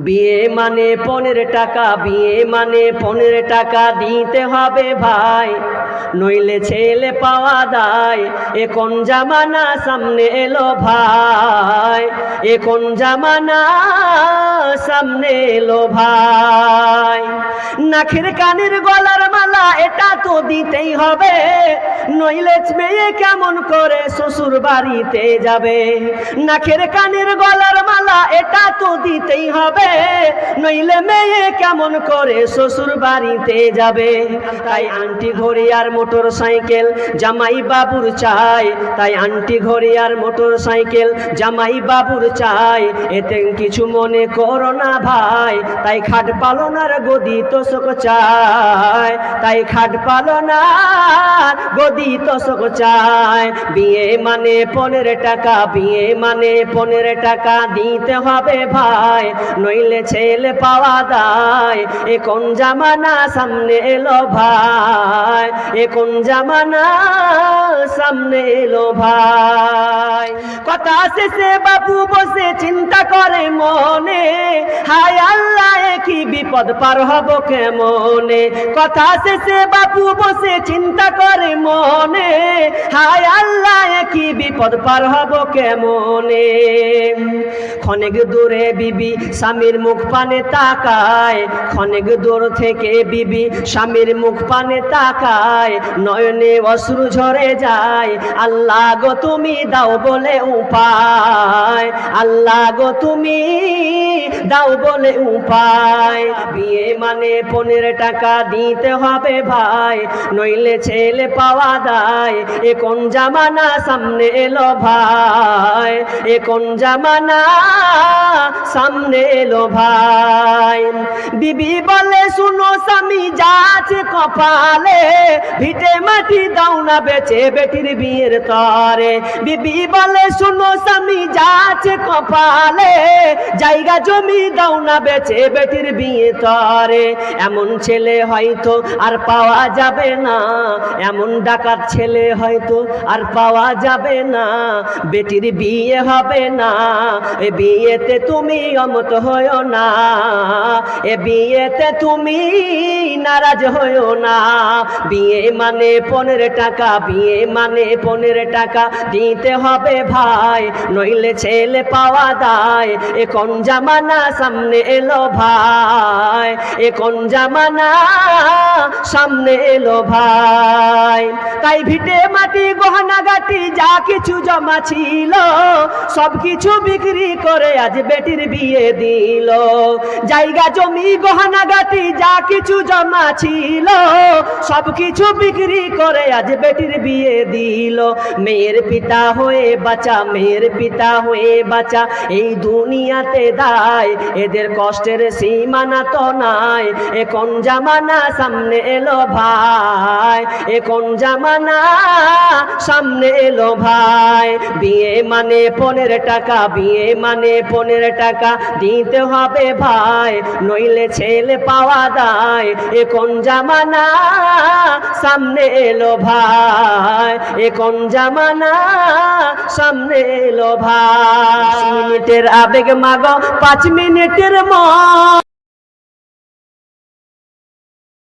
বিয়ে মানে 15 টাকা, বিয়ে মানে 15 টাকা দিতে হবে ভাই, নইলে ছেলে পাওয়া দায়। এ কোন জামানা সামনে এলো ভাই, এ কোন জামানা সামনে এলো ভাই। নাকের কানের গলার মালা এটা তো দিতেই হবে, নইলে মেয়ে কেমন করে শ্বশুর বাড়িতে যাবে। নাকের কানের গলার মালা এটা তো দিতেই হবে, নইলে মেয়ে কেমন করে শ্বশুর বাড়িতে যাবে। তাই আন্টি ঘড়ি আর মোটর সাইকেল জামাই বাবুর চাই, তাই আন্টি ঘড়ি আর মোটর সাইকেল জামাই বাবুর চাই। এতে কিছু মনে করো না ভাই, তাই খাট পালনার গদি তোষক চাই, তাই খাট পালনার গদি তোষক চাই। বিয়ে মানে 15 টাকা, বিয়ে মানে 15 টাকা দিতে হবে ভাই, নইলে ছেলে পাওয়া দায়। এ কোন জামানা সামনে এলো ভাই, এ কোন জামানা সামনে এলো ভাই। কথা শেষে বাবু বসে চিন্তা করে মনে, হায় আল্লাহ কি বিপদ পার হব কেমনে। কথা শেষে বাবু বসে চিন্তা করে মনে, হায় আল্লাহ কি বিপদ পার হব কেমনে। ক্ষণিক দূরে বিবি স্বামীর মুখ পানে তাকায়, ক্ষণিক দূর থেকে বিবি স্বামীর মুখ পানে তাকায়, নয়নে অশ্রু ঝরে যায়। আল্লাহ গো তুমি দাও বলে উপায়, আল্লাহ গো তুমি দাও বলে উপায়। বিয়ে মানে 15 টাকা দিতে হবে ভাই, নইলে ছেলে পাওয়া দায়। এ কোন জামানা সামনে এলো ভাই, এ কোন জামানা সামনে এলো ভাই। বিবি বলে শুনো স্বামী যা আছে কপালে, ভিটে মাটি দাও না বেচে বেটির বিয়ের তরে। বিবি বলে শুনো স্বামী যা আছে কপালে, জায়গা জমি দাও না বেচে বেটির বিয়ে তরে। এমন ছেলে হয়তো আর পাওয়া যাবে না, এমন ডাকাত ছেলে হয়তো আর পাওয়া যাবে না, বেটির বিয়ে হবে না। এ বিয়েতে তুমি অমত হইও না, এ বিয়েতে তুমি নারাজ হইও না। বিয়ে মানে 15 টাকা, বিয়ে মানে 15 টাকা দিতে হবে ভাই, নইলে ছেলে পাওয়া দায়। এ কোন জামানা সামনে এলো ভাই, এ কোন জামানা সামনে এলো ভাই। তাই ভিটে মাটি গহনা গাটি যা কিছু জমা ছিল, সব কিছু বিক্রি করে আজ বেটির বিয়ে দিল। জায়গা জমি গহনা গাটি যা কিছু জমা ছিল, সব কিছু বিক্রি করে আজ বেটির বিয়ে দিল। মেয়ের পিতা হয়ে বাঁচা, মেয়ের পিতা হয়ে বাঁচা এই দুনিয়াতে দায়, এদের কষ্টের সীমানা তো নাই। এ কোন জামানা সামনে এলো ভাই, এ কোন জামানা সামনে এলো ভাই। বিয়ে মানে 15 টাকা, বিয়ে মানে 15 টাকা দিতে হবে ভাই, নইলে ছেলে পাওয়া দায়। এ কোন জামানা সামনে এলো ভাই, এ কোন জামানা সামনে এলো ভাই। 5 মিনিটের আবেগ মাগো 5 মিনিটের মন।